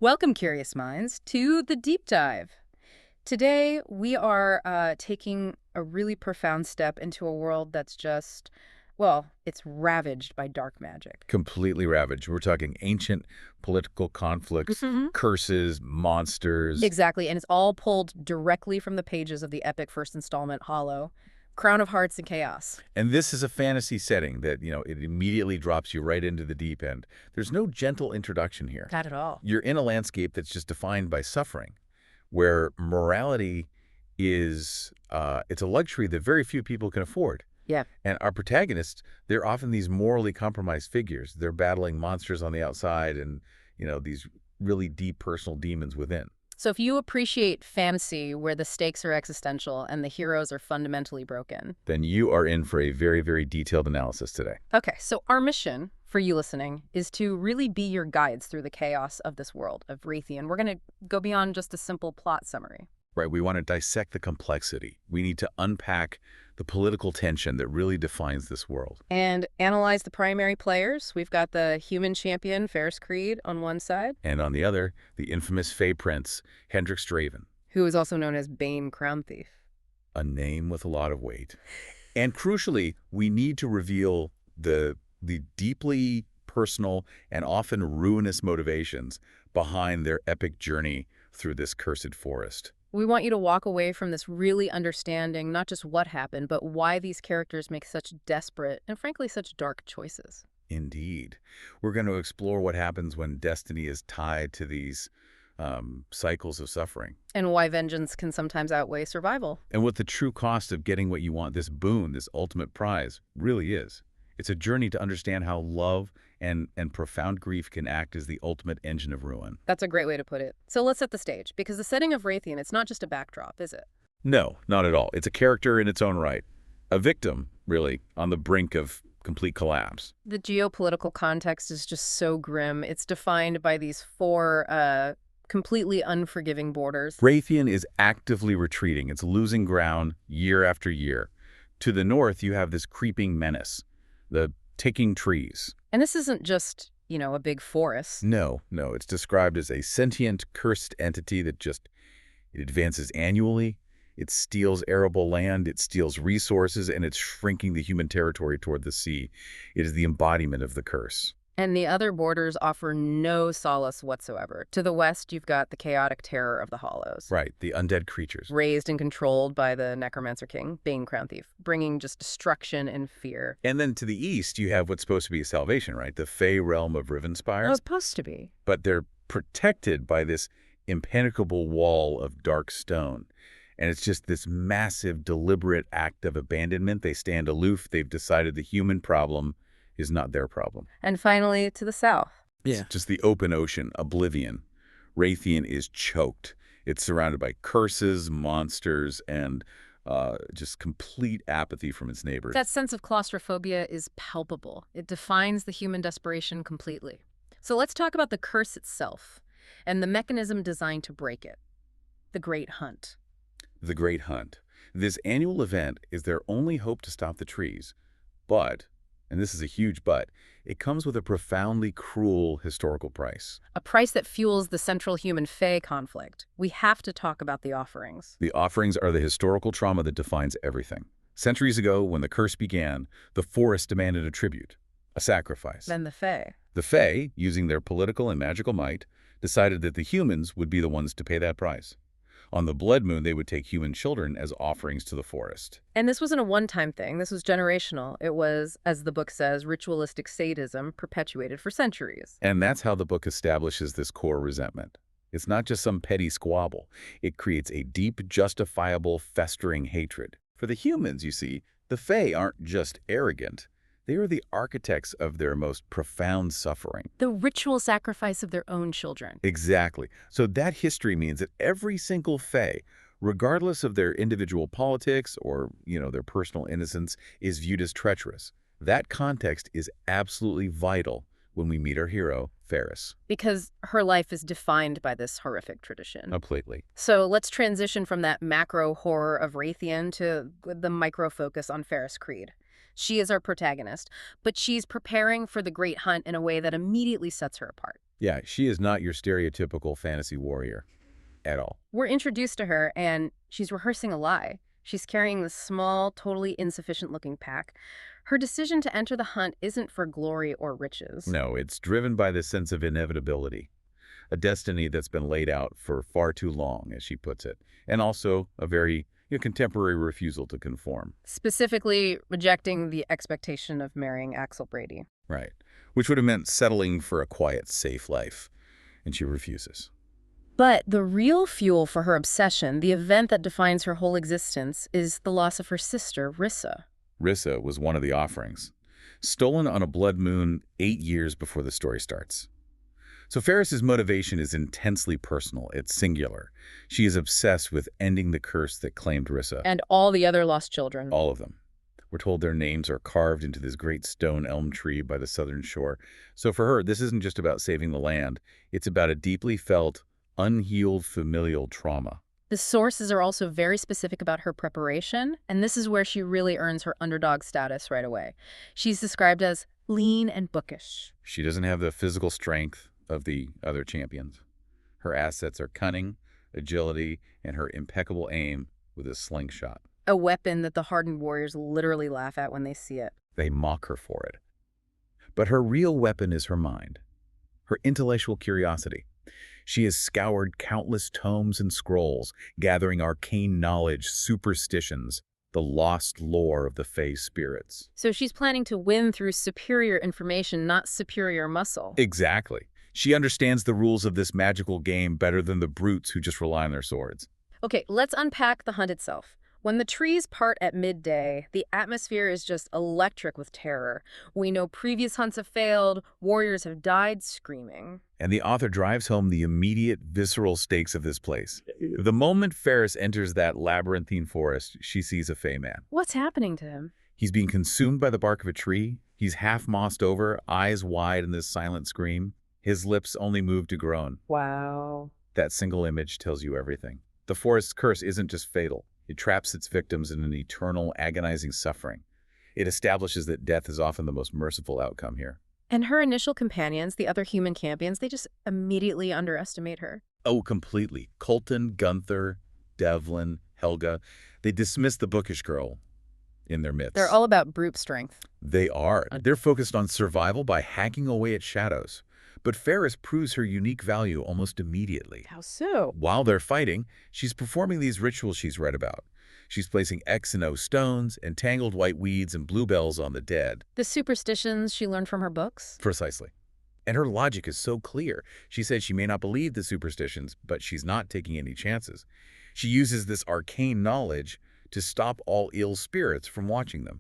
Welcome, curious minds, to the deep dive. Today, we are taking a really profound step into a world that's just, well, it's ravaged by dark magic. Completely ravaged. We're talking ancient political conflicts, Hmm. curses, monsters. Exactly, and it's all pulled directly from the pages of the epic first installment, Hollow, Crown of Hearts and Chaos. And this is a fantasy setting that, it immediately drops you right into the deep end. There's no gentle introduction here. Not at all. You're in a landscape that's just defined by suffering, where morality is, it's a luxury that very few people can afford. Yeah. And our protagonists, they're often these morally compromised figures. They're battling monsters on the outside and, these really deep personal demons within. So if you appreciate fantasy where the stakes are existential and the heroes are fundamentally broken. Then you are in for a very, very detailed analysis today. Okay, so our mission for you listening is to really be your guides through the chaos of this world of Raytheon. We're going to go beyond just a simple plot summary. Right, we want to dissect the complexity. We need to unpack the political tension that really defines this world. And analyze the primary players. We've got the human champion, Ferris Creed, on one side, And on the other, the infamous Fey Prince, Hendrix Draven, who is also known as Bane Crown Thief. a name with a lot of weight. And crucially, we need to reveal the deeply personal and often ruinous motivations behind their epic journey through this cursed forest. We want you to walk away from this really understanding not just what happened, but why these characters make such desperate and frankly such dark choices. Indeed. We're going to explore what happens when destiny is tied to these cycles of suffering. And why vengeance can sometimes outweigh survival. And what the true cost of getting what you want, this boon, this ultimate prize, really is. It's a journey to understand how love and profound grief can act as the ultimate engine of ruin. That's a great way to put it. So let's set the stage, because the setting of Raytheon, it's not just a backdrop, is it? No, not at all. It's a character in its own right. A victim, really, on the brink of complete collapse. The geopolitical context is just so grim. It's defined by these four completely unforgiving borders. Raytheon is actively retreating. It's losing ground year after year. To the north, you have this creeping menace, the ticking trees. And this isn't just, a big forest. No, it's described as a sentient, cursed entity that it advances annually. It steals arable land, it steals resources, and it's shrinking the human territory toward the sea. It is the embodiment of the curse. And the other borders offer no solace whatsoever. To the west, you've got the chaotic terror of the Hollows. Right, the undead creatures. Raised and controlled by the Necromancer King, Bane Crown Thief, bringing just destruction and fear. And then to the east, you have what's supposed to be a salvation, right? The Fey realm of Rivenspire. It's supposed to be. But they're protected by this impenetrable wall of dark stone. And it's just this massive, deliberate act of abandonment. They stand aloof. They've decided the human problem is not their problem. And finally, to the south. It's just the open ocean, oblivion. Raytheon is choked. It's surrounded by curses, monsters, and just complete apathy from its neighbors. That sense of claustrophobia is palpable. It defines the human desperation completely. So let's talk about the curse itself and the mechanism designed to break it. The Great Hunt. The Great Hunt. This annual event is their only hope to stop the trees. But, and this is a huge but, it comes with a profoundly cruel historical price. A price that fuels the central human-Fey conflict. We have to talk about the offerings. The offerings are the historical trauma that defines everything. Centuries ago, when the curse began, the forest demanded a tribute, a sacrifice. Then the Fey. The Fey, using their political and magical might, decided that the humans would be the ones to pay that price. On the blood moon, they would take human children as offerings to the forest. And this wasn't a one-time thing. This was generational. It was, as the book says, ritualistic sadism perpetuated for centuries. And that's how the book establishes this core resentment. It's not just some petty squabble. It creates a deep, justifiable, festering hatred. For the humans, you see, the Fae aren't just arrogant. They are the architects of their most profound suffering. The ritual sacrifice of their own children. Exactly. So that history means that every single Fae, regardless of their individual politics or, their personal innocence, is viewed as treacherous. That context is absolutely vital when we meet our hero, Ferris. Because her life is defined by this horrific tradition. Completely. So let's transition from that macro horror of Raytheon to the micro focus on Ferris Creed. She is our protagonist, but she's preparing for the Great Hunt in a way that immediately sets her apart. Yeah, she is not your stereotypical fantasy warrior at all. We're introduced to her, and she's rehearsing a lie. She's carrying this small, totally insufficient-looking pack. Her decision to enter the hunt isn't for glory or riches. No, it's driven by this sense of inevitability, a destiny that's been laid out for far too long, as she puts it, and also a very contemporary refusal to conform. Specifically, rejecting the expectation of marrying Axel Brady. Right. Which would have meant settling for a quiet, safe life. And she refuses. But the real fuel for her obsession, the event that defines her whole existence, is the loss of her sister, Rissa. Rissa was one of the offerings, stolen on a blood moon 8 years before the story starts. So Ferris's motivation is intensely personal. It's singular. She is obsessed with ending the curse that claimed Rissa. And all the other lost children. All of them. We're told their names are carved into this great stone elm tree by the southern shore. So for her, this isn't just about saving the land. It's about a deeply felt, unhealed familial trauma. The sources are also very specific about her preparation, and this is where she really earns her underdog status right away. She's described as lean and bookish. She doesn't have the physical strength of the other champions. Her assets are cunning, agility, and her impeccable aim with a slingshot. A weapon that the hardened warriors literally laugh at when they see it. They mock her for it. But her real weapon is her mind, her intellectual curiosity. She has scoured countless tomes and scrolls, gathering arcane knowledge, superstitions, the lost lore of the Fae spirits. So she's planning to win through superior information, not superior muscle. Exactly. She understands the rules of this magical game better than the brutes who just rely on their swords. Okay, let's unpack the hunt itself. When the trees part at midday, the atmosphere is just electric with terror. We know previous hunts have failed, warriors have died screaming. And the author drives home the immediate, visceral stakes of this place. The moment Ferris enters that labyrinthine forest, she sees a Fae man. What's happening to him? He's being consumed by the bark of a tree. He's half mossed over, eyes wide in this silent scream. His lips only move to groan. Wow. That single image tells you everything. The forest's curse isn't just fatal. It traps its victims in an eternal, agonizing suffering. It establishes that death is often the most merciful outcome here. And her initial companions, the other human champions, they just immediately underestimate her. Oh, completely. Colton, Gunther, Devlin, Helga, they dismiss the bookish girl in their midst. They're all about brute strength. They are. They're focused on survival by hacking away at shadows. But Ferris proves her unique value almost immediately. How so? While they're fighting, she's performing these rituals she's read about. She's placing X and O stones, entangled white weeds, and bluebells on the dead. The superstitions she learned from her books? Precisely. And her logic is so clear. She said she may not believe the superstitions, but she's not taking any chances. She uses this arcane knowledge to stop all ill spirits from watching them.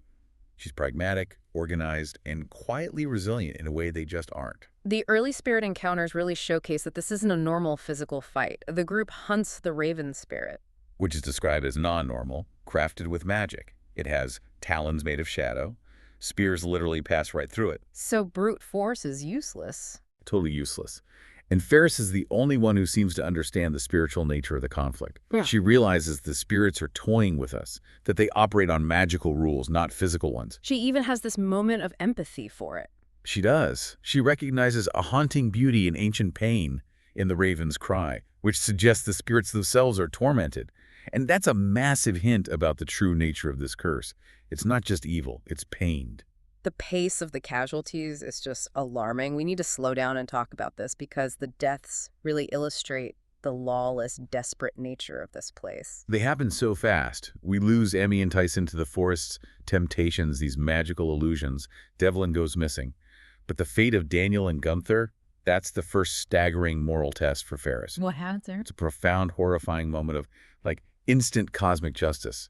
She's pragmatic, organized, and quietly resilient in a way they just aren't. The early spirit encounters really showcase that this isn't a normal physical fight. The group hunts the raven spirit, which is described as non-normal, crafted with magic. It has talons made of shadow. Spears literally pass right through it. So brute force is useless. Totally useless. And Ferris is the only one who seems to understand the spiritual nature of the conflict. Yeah. She realizes the spirits are toying with us, that they operate on magical rules, not physical ones. She even has this moment of empathy for it. She does. She recognizes a haunting beauty and ancient pain in the raven's cry, which suggests the spirits themselves are tormented. And that's a massive hint about the true nature of this curse. It's not just evil, it's pained. The pace of the casualties is just alarming. We need to slow down and talk about this because the deaths really illustrate the lawless, desperate nature of this place. They happen so fast. We lose Emmy and Tyson to the forest's temptations, these magical illusions. Devlin goes missing. But the fate of Daniel and Gunther, that's the first staggering moral test for Ferris. What happens there? It's a profound, horrifying moment of, instant cosmic justice.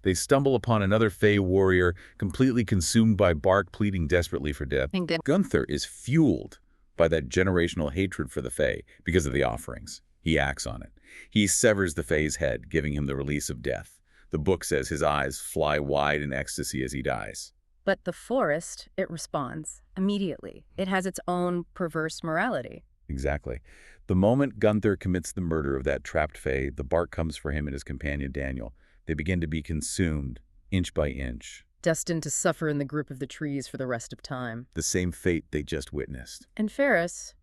They stumble upon another Fae warrior, completely consumed by bark, pleading desperately for death. Gunther is fueled by that generational hatred for the Fae because of the offerings. He acts on it. He severs the Fae's head, giving him the release of death. The book says his eyes fly wide in ecstasy as he dies. But the forest, it responds immediately. It has its own perverse morality. Exactly. The moment Gunther commits the murder of that trapped Fae, the bark comes for him and his companion Daniel. They begin to be consumed, inch by inch. Destined to suffer in the grip of the trees for the rest of time. The same fate they just witnessed. And Ferris,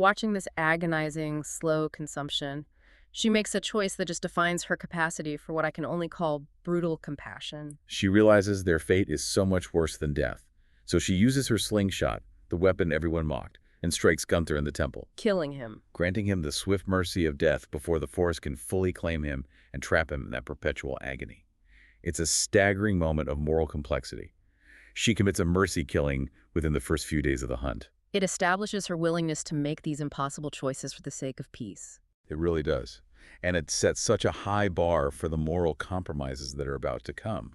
Watching this agonizing, slow consumption, she makes a choice that just defines her capacity for what I can only call brutal compassion. She realizes their fate is so much worse than death. So she uses her slingshot, the weapon everyone mocked, and strikes Gunther in the temple, Killing him. granting him the swift mercy of death before the forest can fully claim him and trap him in that perpetual agony. It's a staggering moment of moral complexity. She commits a mercy killing within the first few days of the hunt. It establishes her willingness to make these impossible choices for the sake of peace. It really does. And it sets such a high bar for the moral compromises that are about to come,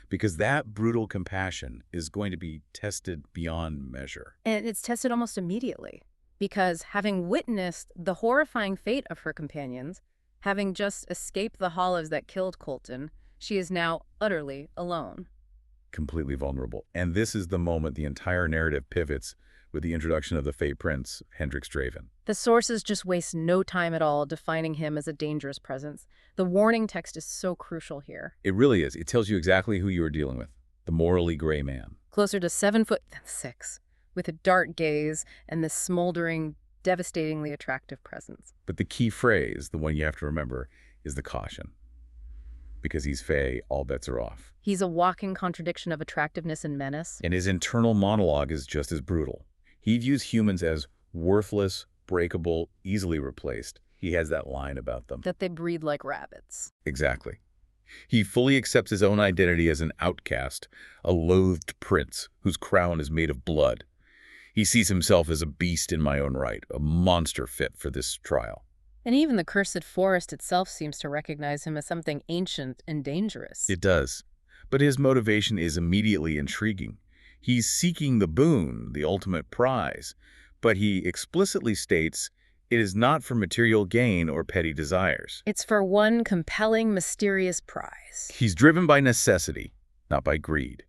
because that brutal compassion is going to be tested beyond measure. And it's tested almost immediately, because having witnessed the horrifying fate of her companions, having just escaped the hollows that killed Colton, she is now utterly alone. Completely vulnerable. And this is the moment the entire narrative pivots with the introduction of the Fey Prince, Hendrix Draven. The sources just waste no time at all defining him as a dangerous presence. The warning text is so crucial here. It really is. It tells you exactly who you are dealing with, the morally gray man. Closer to 7 foot than 6, with a dark gaze and this smoldering, devastatingly attractive presence. But the key phrase, the one you have to remember, is the caution. Because he's Fey, all bets are off. He's a walking contradiction of attractiveness and menace. And his internal monologue is just as brutal. He views humans as worthless, breakable, easily replaced. He has that line about them. That they breed like rabbits. Exactly. He fully accepts his own identity as an outcast, a loathed prince whose crown is made of blood. He sees himself as a beast in my own right, a monster fit for this trial. And even the cursed forest itself seems to recognize him as something ancient and dangerous. It does. But his motivation is immediately intriguing. He's seeking the boon, the ultimate prize, but he explicitly states it is not for material gain or petty desires. It's for one compelling, mysterious prize. He's driven by necessity, not by greed.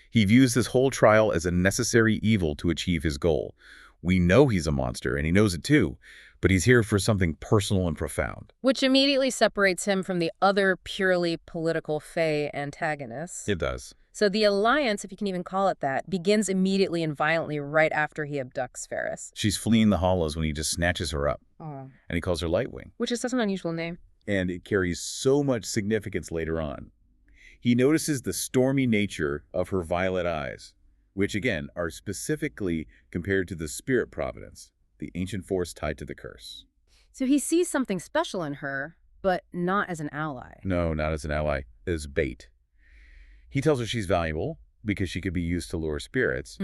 He views this whole trial as a necessary evil to achieve his goal. We know he's a monster, and he knows it too, but he's here for something personal and profound. Which immediately separates him from the other purely political Fey antagonists. It does. So the alliance, if you can even call it that, begins immediately and violently right after he abducts Ferris. She's fleeing the hollows when he just snatches her up, and he calls her Lightwing. Which is such an unusual name. And it carries so much significance later on. He notices the stormy nature of her violet eyes, which again are specifically compared to the spirit providence, the ancient force tied to the curse. So he sees something special in her, but not as an ally. No, not as an ally, as bait. He tells her she's valuable because she could be used to lure spirits.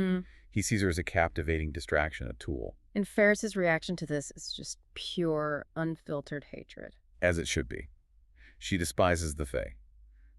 He sees her as a captivating distraction, a tool. And Ferris's reaction to this is just pure, unfiltered hatred. As it should be. She despises the Fae.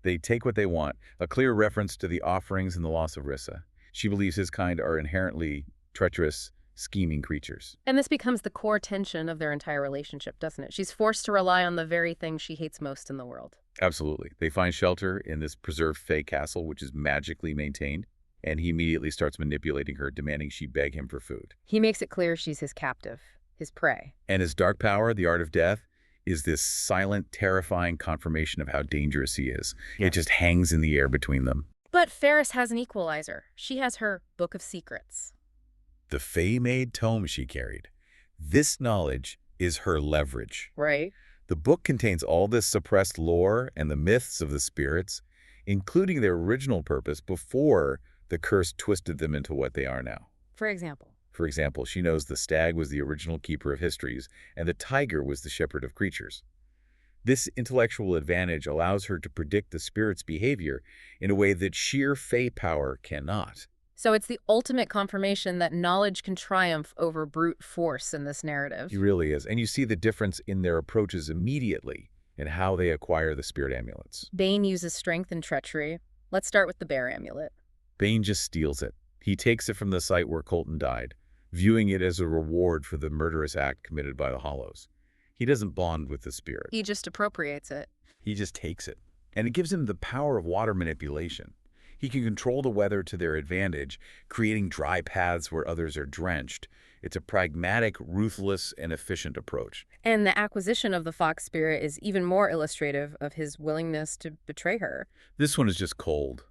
They take what they want, a clear reference to the offerings and the loss of Rissa. She believes his kind are inherently treacherous, scheming creatures. And this becomes the core tension of their entire relationship, doesn't it? She's forced to rely on the very thing she hates most in the world. Absolutely. They find shelter in this preserved Fae castle, which is magically maintained, and he immediately starts manipulating her, demanding she beg him for food. He makes it clear she's his captive, his prey. And his dark power, the art of death, is this silent, terrifying confirmation of how dangerous he is. Yeah. It just hangs in the air between them. But Ferris has an equalizer. She has her Book of Secrets. The Fae-made tome she carried. This knowledge is her leverage. Right. The book contains all this suppressed lore and the myths of the spirits, including their original purpose before the curse twisted them into what they are now. For example, she knows the stag was the original keeper of histories, and the tiger was the shepherd of creatures. This intellectual advantage allows her to predict the spirit's behavior in a way that sheer Fae power cannot. So it's the ultimate confirmation that knowledge can triumph over brute force in this narrative. It really is. And you see the difference in their approaches immediately in how they acquire the spirit amulets. Bane uses strength and treachery. Let's start with the bear amulet. Bane just steals it. He takes it from the site where Colton died, viewing it as a reward for the murderous act committed by the Hollows. He doesn't bond with the spirit. He just appropriates it. He just takes it. And it gives him the power of water manipulation. He can control the weather to their advantage, creating dry paths where others are drenched. It's a pragmatic, ruthless, and efficient approach. And the acquisition of the fox spirit is even more illustrative of his willingness to betray her. This one is just cold.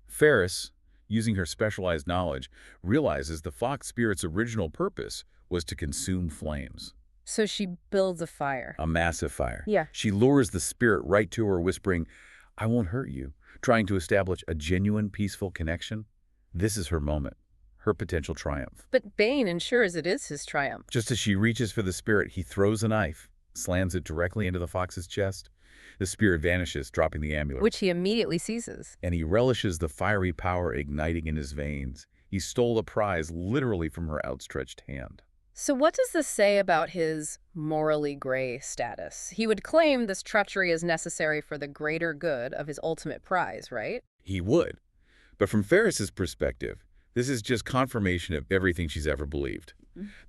Ferris, using her specialized knowledge, realizes the fox spirit's original purpose was to consume flames. So she builds a fire. A massive fire. Yeah. She lures the spirit right to her, whispering, "I won't hurt you," trying to establish a genuine, peaceful connection. This is her moment, her potential triumph. But Bane ensures it is his triumph. Just as she reaches for the spirit, he throws a knife, slams it directly into the fox's chest. The spirit vanishes, dropping the amulet. Which he immediately seizes. And he relishes the fiery power igniting in his veins. He stole the prize literally from her outstretched hand. So what does this say about his morally gray status? He would claim this treachery is necessary for the greater good of his ultimate prize, right? He would. But from Ferris's perspective, this is just confirmation of everything she's ever believed.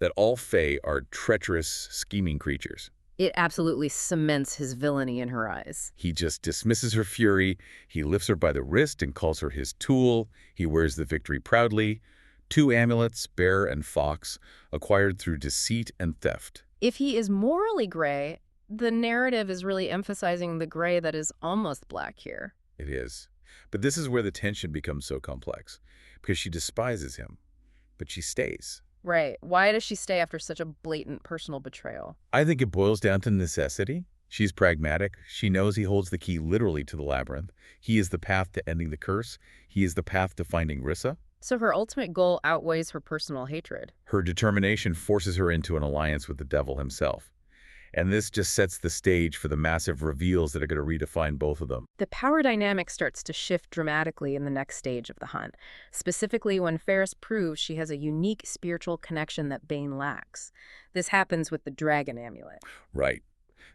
That all Fae are treacherous, scheming creatures. It absolutely cements his villainy in her eyes. He just dismisses her fury. He lifts her by the wrist and calls her his tool. He wears the victory proudly. 2 amulets, bear and fox, acquired through deceit and theft. If he is morally gray, the narrative is really emphasizing the gray that is almost black here. It is. But this is where the tension becomes so complex, because she despises him, but she stays. Right. Why does she stay after such a blatant personal betrayal? I think it boils down to necessity. She's pragmatic. She knows he holds the key literally to the labyrinth. He is the path to ending the curse. He is the path to finding Rissa. So her ultimate goal outweighs her personal hatred. Her determination forces her into an alliance with the devil himself. And this just sets the stage for the massive reveals that are going to redefine both of them. The power dynamic starts to shift dramatically in the next stage of the hunt, specifically when Ferris proves she has a unique spiritual connection that Bane lacks. This happens with the dragon amulet. Right.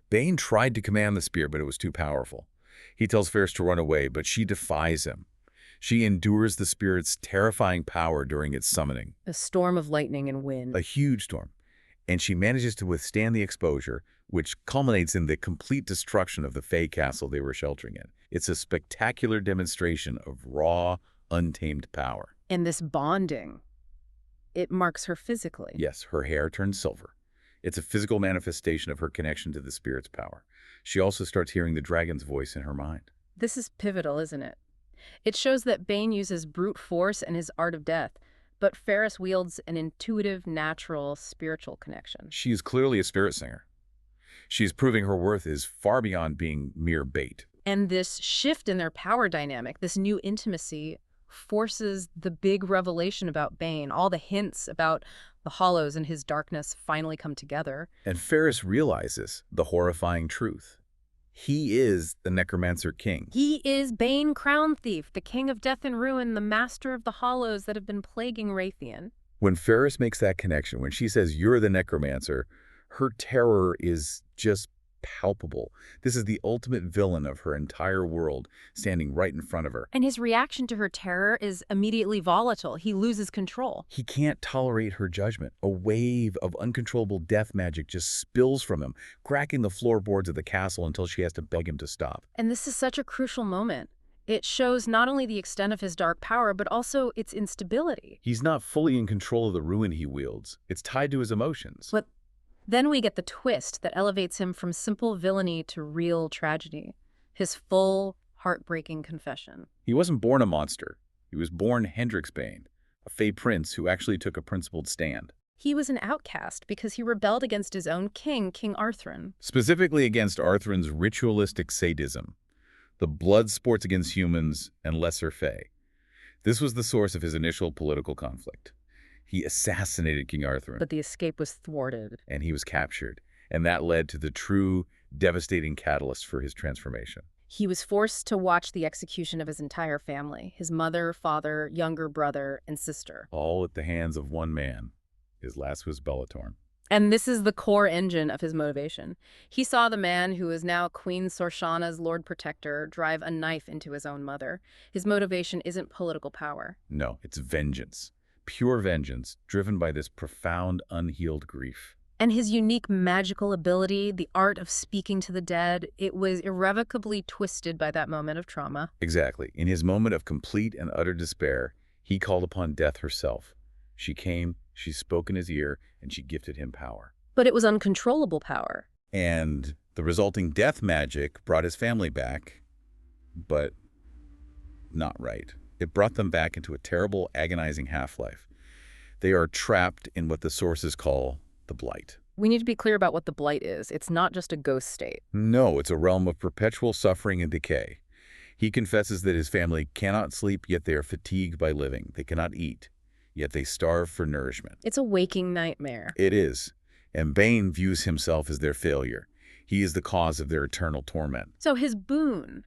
Bane tried to command the spear, but it was too powerful. He tells Ferris to run away, but she defies him. She endures the spirit's terrifying power during its summoning. A storm of lightning and wind. A huge storm. And she manages to withstand the exposure, which culminates in the complete destruction of the Fae castle they were sheltering in. It's a spectacular demonstration of raw, untamed power. And this bonding, it marks her physically. Yes, her hair turns silver. It's a physical manifestation of her connection to the spirit's power. She also starts hearing the dragon's voice in her mind. This is pivotal, isn't it? It shows that Bane uses brute force and his art of death, but Ferris wields an intuitive, natural, spiritual connection. She is clearly a spirit singer. She is proving her worth is far beyond being mere bait. And this shift in their power dynamic, this new intimacy, forces the big revelation about Bane. All the hints about the Hollows and his darkness finally come together. And Ferris realizes the horrifying truth. He is the Necromancer King. He is Bane Crown Thief, the king of death and ruin, the master of the Hollows that have been plaguing Raytheon. When Ferris makes that connection, when she says, "You're the Necromancer," her terror is just palpable. This is the ultimate villain of her entire world standing right in front of her. And his reaction to her terror is immediately volatile. He loses control. He can't tolerate her judgment. A wave of uncontrollable death magic just spills from him, cracking the floorboards of the castle until she has to beg him to stop. And this is such a crucial moment. It shows not only the extent of his dark power, but also its instability. He's not fully in control of the ruin he wields. It's tied to his emotions. But then we get the twist that elevates him from simple villainy to real tragedy. His full, heartbreaking confession. He wasn't born a monster. He was born Hendrix Bane, a Fae prince who actually took a principled stand. He was an outcast because he rebelled against his own king, King Arthur. Specifically against Arthur's ritualistic sadism, the blood sports against humans and lesser Fae. This was the source of his initial political conflict. He assassinated King Arthur. But the escape was thwarted. And he was captured. And that led to the true, devastating catalyst for his transformation. He was forced to watch the execution of his entire family, his mother, father, younger brother, and sister. All at the hands of one man. His last was Bellatorn. And this is the core engine of his motivation. He saw the man who is now Queen Sorshana's Lord Protector drive a knife into his own mother. His motivation isn't political power. No, it's vengeance. Pure vengeance, driven by this profound, unhealed grief. And his unique magical ability, the art of speaking to the dead, it was irrevocably twisted by that moment of trauma. Exactly. In his moment of complete and utter despair, he called upon death herself. She came, she spoke in his ear, and she gifted him power. But it was uncontrollable power. And the resulting death magic brought his family back, but not right. It brought them back into a terrible, agonizing half-life. They are trapped in what the sources call the Blight. We need to be clear about what the blight is. It's not just a ghost state. No, it's a realm of perpetual suffering and decay. He confesses that his family cannot sleep, yet they are fatigued by living. They cannot eat, yet they starve for nourishment. It's a waking nightmare. It is. And Bane views himself as their failure. He is the cause of their eternal torment. So his boon,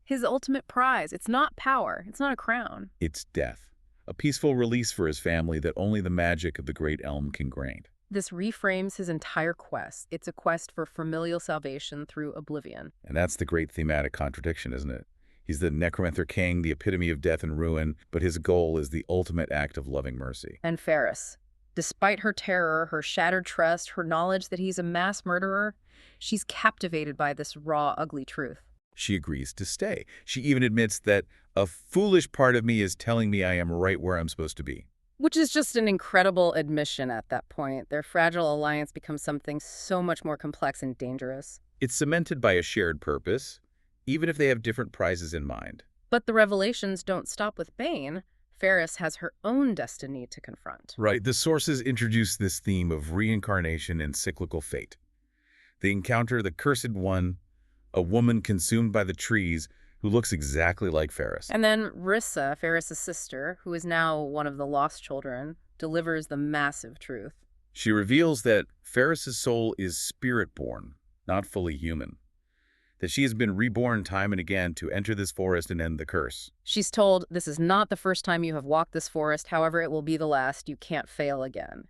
his ultimate prize, it's not power. It's not a crown. It's death. A peaceful release for his family that only the magic of the Great Elm can grant. This reframes his entire quest. It's a quest for familial salvation through oblivion. And that's the great thematic contradiction, isn't it? He's the Necromancer King, the epitome of death and ruin, but his goal is the ultimate act of loving mercy. And Ferris, despite her terror, her shattered trust, her knowledge that he's a mass murderer, she's captivated by this raw, ugly truth. She agrees to stay. She even admits that a foolish part of me is telling me I am right where I'm supposed to be. Which is just an incredible admission at that point. Their fragile alliance becomes something so much more complex and dangerous. It's cemented by a shared purpose, even if they have different prizes in mind. But the revelations don't stop with Bane. Ferris has her own destiny to confront. Right. The sources introduce this theme of reincarnation and cyclical fate. They encounter the Cursed One, a woman consumed by the trees who looks exactly like Ferris. And then Rissa, Ferris's sister, who is now one of the lost children, delivers the massive truth. She reveals that Ferris's soul is spirit-born, not fully human. That she has been reborn time and again to enter this forest and end the curse. She's told, "This is not the first time you have walked this forest, however it will be the last. You can't fail again."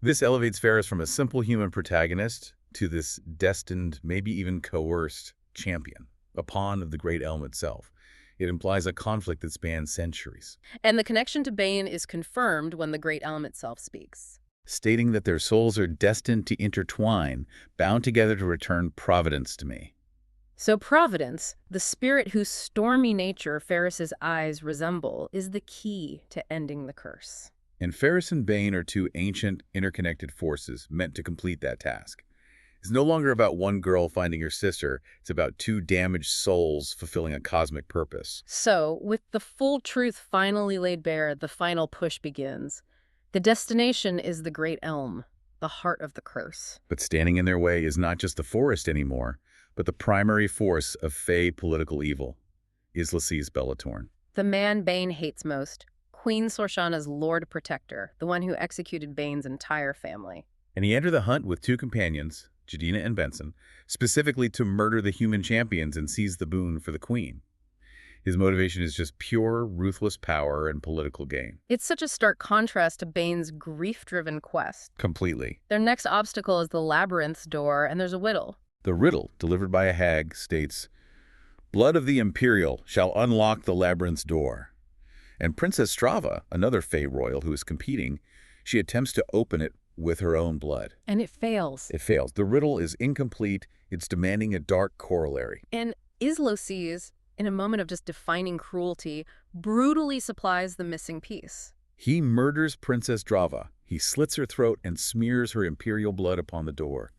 This elevates Ferris from a simple human protagonist to this destined, maybe even coerced, champion, a pawn of the Great Elm itself. It implies a conflict that spans centuries. And the connection to Bane is confirmed when the Great Elm itself speaks, stating that their souls are destined to intertwine, bound together to return providence to me. So Providence, the spirit whose stormy nature Ferris's eyes resemble, is the key to ending the curse. And Ferris and Bane are two ancient, interconnected forces meant to complete that task. It's no longer about one girl finding her sister. It's about two damaged souls fulfilling a cosmic purpose. So, with the full truth finally laid bare, the final push begins. The destination is the Great Elm, the heart of the curse. But standing in their way is not just the forest anymore, but the primary force of Fey political evil, Islacé's Bellatorn. The man Bane hates most, Queen Sorshana's Lord Protector, the one who executed Bane's entire family. And he entered the hunt with two companions, Jadina and Benson, specifically to murder the human champions and seize the boon for the queen. His motivation is just pure, ruthless power and political gain. It's such a stark contrast to Bane's grief-driven quest. Completely. Their next obstacle is the labyrinth's door, and there's a riddle. The riddle, delivered by a hag, states, "Blood of the Imperial shall unlock the labyrinth's door." And Princess Strava, another Fey royal who is competing, she attempts to open it with her own blood. And it fails. It fails. The riddle is incomplete. It's demanding a dark corollary. And Islacé, in a moment of just defining cruelty, brutally supplies the missing piece. He murders Princess Drava. He slits her throat and smears her imperial blood upon the door,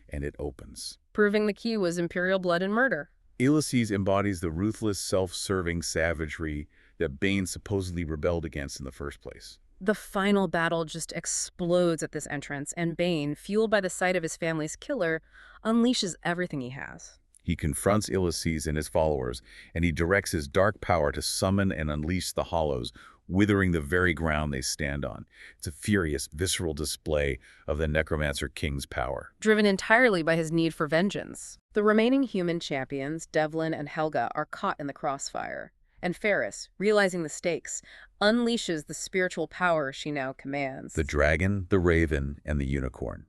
and it opens. Proving the key was imperial blood and murder. Islacé embodies the ruthless, self-serving savagery that Bane supposedly rebelled against in the first place. The final battle just explodes at this entrance, and Bane, fueled by the sight of his family's killer, unleashes everything he has. He confronts Islacé and his followers, and he directs his dark power to summon and unleash the Hollows, withering the very ground they stand on. It's a furious, visceral display of the Necromancer King's power. Driven entirely by his need for vengeance. The remaining human champions, Devlin and Helga, are caught in the crossfire. And Ferris, realizing the stakes, unleashes the spiritual power she now commands. The dragon, the raven, and the unicorn.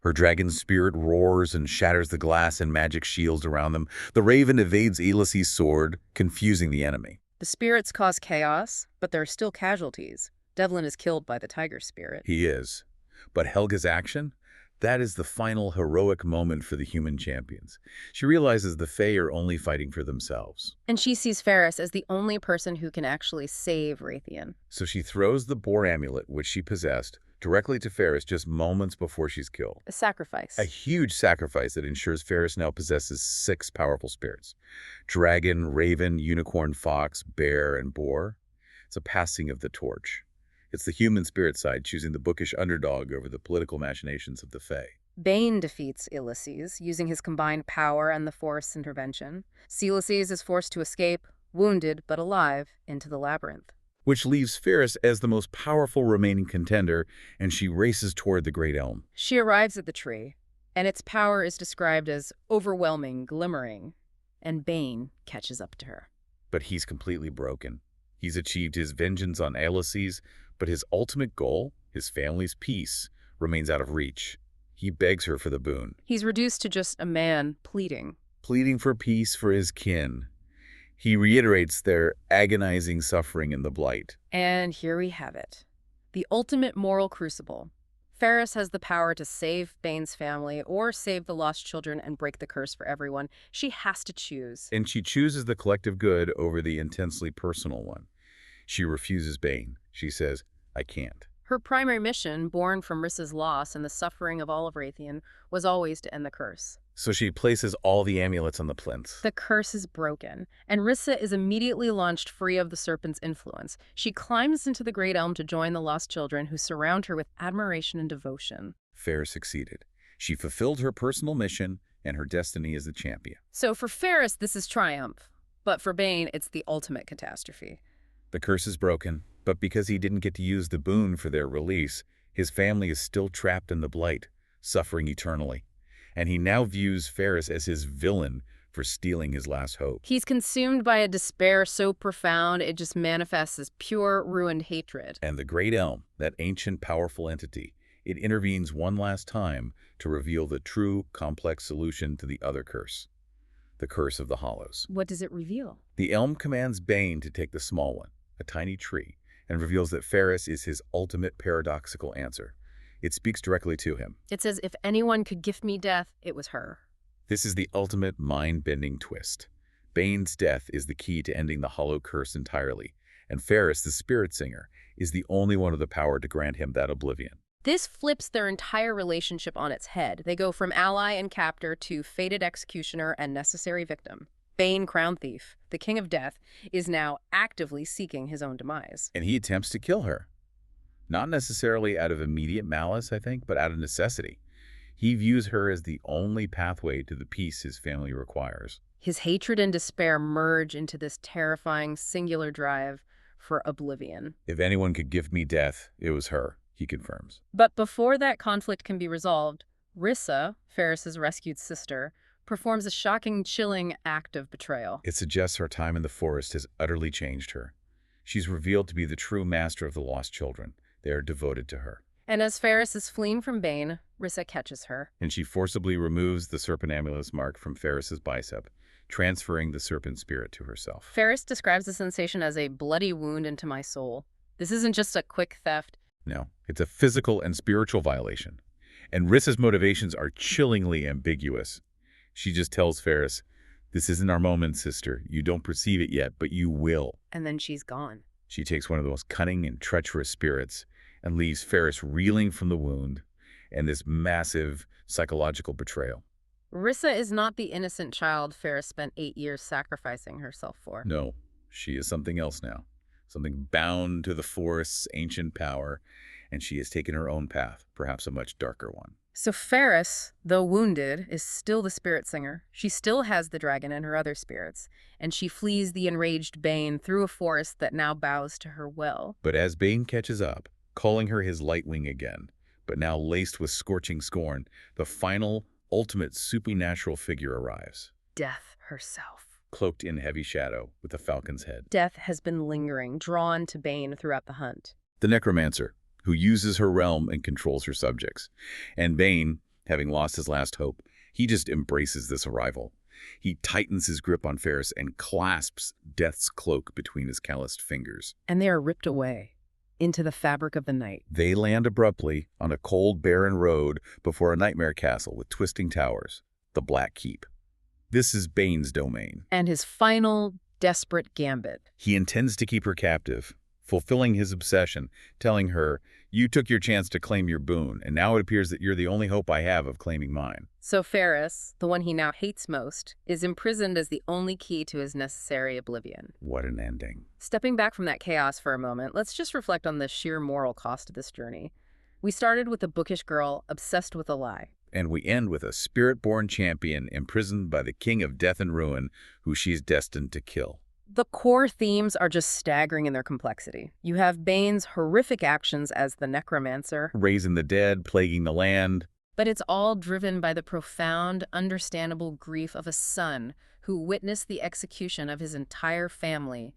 Her dragon's spirit roars and shatters the glass and magic shields around them. The raven evades Islacé's sword, confusing the enemy. The spirits cause chaos, but there are still casualties. Devlin is killed by the tiger spirit. He is. But Helga's action? That is the final heroic moment for the human champions. She realizes the Fae are only fighting for themselves. And she sees Ferris as the only person who can actually save Raytheon. So she throws the boar amulet, which she possessed, directly to Ferris just moments before she's killed. A sacrifice. A huge sacrifice that ensures Ferris now possesses 6 powerful spirits. Dragon, raven, unicorn, fox, bear, and boar. It's a passing of the torch. It's the human spirit side choosing the bookish underdog over the political machinations of the Fae. Bane defeats Ulysses, using his combined power and the Forest's intervention. Ulysses is forced to escape, wounded but alive, into the labyrinth. Which leaves Ferris as the most powerful remaining contender, and she races toward the Great Elm. She arrives at the tree, and its power is described as overwhelming, glimmering, and Bane catches up to her. But he's completely broken. He's achieved his vengeance on Ulysses, but his ultimate goal, his family's peace, remains out of reach. He begs her for the boon. He's reduced to just a man pleading. Pleading for peace for his kin. He reiterates their agonizing suffering in the blight. And here we have it. The ultimate moral crucible. Ferris has the power to save Bane's family or save the lost children and break the curse for everyone. She has to choose. And she chooses the collective good over the intensely personal one. She refuses Bane. She says, I can't. Her primary mission, born from Rissa's loss and the suffering of all of Raytheon, was always to end the curse. So she places all the amulets on the plinth. The curse is broken, and Rissa is immediately launched free of the serpent's influence. She climbs into the Great Elm to join the lost children who surround her with admiration and devotion. Ferris succeeded. She fulfilled her personal mission and her destiny as the champion. So for Ferris, this is triumph. But for Bane, it's the ultimate catastrophe. The curse is broken, but because he didn't get to use the boon for their release, his family is still trapped in the blight, suffering eternally. And he now views Ferris as his villain for stealing his last hope. He's consumed by a despair so profound it just manifests as pure, ruined hatred. And the Great Elm, that ancient, powerful entity, it intervenes one last time to reveal the true, complex solution to the other curse. The Curse of the Hollows. What does it reveal? The Elm commands Bane to take the small one, a tiny tree, and reveals that Ferris is his ultimate paradoxical answer. It speaks directly to him. It says, if anyone could gift me death, it was her. This is the ultimate mind-bending twist. Bane's death is the key to ending the Hollow Curse entirely, and Ferris, the Spirit Singer, is the only one with the power to grant him that oblivion. This flips their entire relationship on its head. They go from ally and captor to fated executioner and necessary victim. Bane, Crown Thief, the King of Death, is now actively seeking his own demise. And he attempts to kill her. Not necessarily out of immediate malice, I think, but out of necessity. He views her as the only pathway to the peace his family requires. His hatred and despair merge into this terrifying, singular drive for oblivion. If anyone could give me death, it was her, he confirms. But before that conflict can be resolved, Rissa, Ferris's rescued sister, performs a shocking, chilling act of betrayal. It suggests her time in the forest has utterly changed her. She's revealed to be the true master of the lost children. They are devoted to her. And as Ferris is fleeing from Bane, Rissa catches her. And she forcibly removes the serpent amulet's mark from Ferris's bicep, transferring the serpent spirit to herself. Ferris describes the sensation as a bloody wound into my soul. This isn't just a quick theft. No, it's a physical and spiritual violation. And Rissa's motivations are chillingly ambiguous. She just tells Ferris, this isn't our moment, sister. You don't perceive it yet, but you will. And then she's gone. She takes one of the most cunning and treacherous spirits and leaves Ferris reeling from the wound and this massive psychological betrayal. Rissa is not the innocent child Ferris spent 8 years sacrificing herself for. No, she is something else now. Something bound to the forest's ancient power, and she has taken her own path, perhaps a much darker one. So Ferris, though wounded, is still the spirit singer. She still has the dragon and her other spirits, and she flees the enraged Bane through a forest that now bows to her will. But as Bane catches up, calling her his Lightwing again, but now laced with scorching scorn, the final, ultimate supernatural figure arrives. Death herself. Cloaked in heavy shadow with a falcon's head. Death has been lingering, drawn to Bane throughout the hunt. The Necromancer, who uses her realm and controls her subjects. And Bane, having lost his last hope, he just embraces this arrival. He tightens his grip on Ferris and clasps Death's cloak between his calloused fingers. And they are ripped away into the fabric of the night. They land abruptly on a cold, barren road before a nightmare castle with twisting towers, the Black Keep. This is Bane's domain. And his final, desperate gambit. He intends to keep her captive, fulfilling his obsession, telling her, "You took your chance to claim your boon, and now it appears that you're the only hope I have of claiming mine." So Ferris, the one he now hates most, is imprisoned as the only key to his necessary oblivion. What an ending. Stepping back from that chaos for a moment, let's just reflect on the sheer moral cost of this journey. We started with a bookish girl obsessed with a lie. And we end with a spirit-born champion imprisoned by the king of death and ruin, who she's destined to kill. The core themes are just staggering in their complexity. You have Bane's horrific actions as the Necromancer, Raising the dead, plaguing the land. but it's all driven by the profound, understandable grief of a son who witnessed the execution of his entire family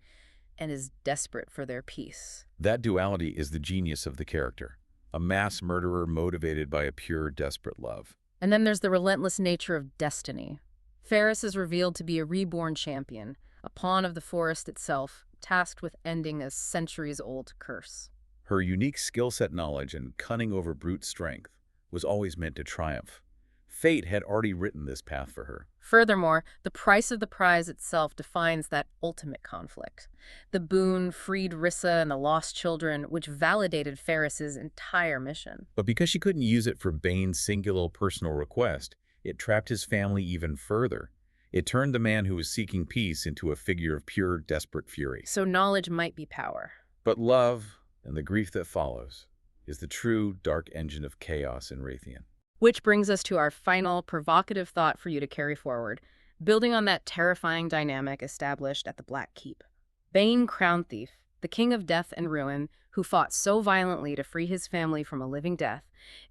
and is desperate for their peace. That duality is the genius of the character. A mass murderer motivated by a pure, desperate love. And then there's the relentless nature of destiny. Ferris is revealed to be a reborn champion, a pawn of the forest itself, tasked with ending a centuries-old curse. Her unique skill set knowledge and cunning over brute strength was always meant to triumph. Fate had already written this path for her. Furthermore, the price of the prize itself defines that ultimate conflict. The boon freed Rissa and the lost children, which validated Ferris's entire mission. But because she couldn't use it for Bane's singular personal request, it trapped his family even further. It turned the man who was seeking peace into a figure of pure, desperate fury. So knowledge might be power. But love, and the grief that follows, is the true dark engine of chaos in Raytheon. Which brings us to our final provocative thought for you to carry forward, building on that terrifying dynamic established at the Black Keep. Bane, Crown Thief, the king of death and ruin, who fought so violently to free his family from a living death,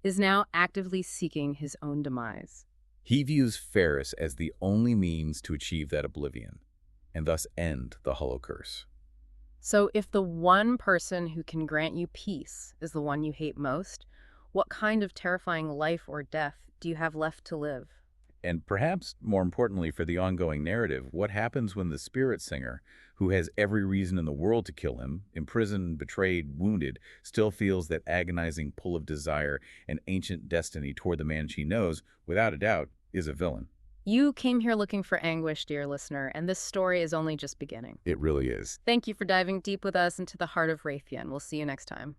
is now actively seeking his own demise. He views Ferris as the only means to achieve that oblivion, and thus end the Hollow Curse. So if the one person who can grant you peace is the one you hate most, what kind of terrifying life or death do you have left to live? And perhaps, more importantly for the ongoing narrative, what happens when the spirit singer, who has every reason in the world to kill him, imprisoned, betrayed, wounded, still feels that agonizing pull of desire and ancient destiny toward the man she knows, without a doubt, is a villain. You came here looking for anguish, dear listener, and this story is only just beginning. It really is. Thank you for diving deep with us into the heart of Raytheon. We'll see you next time.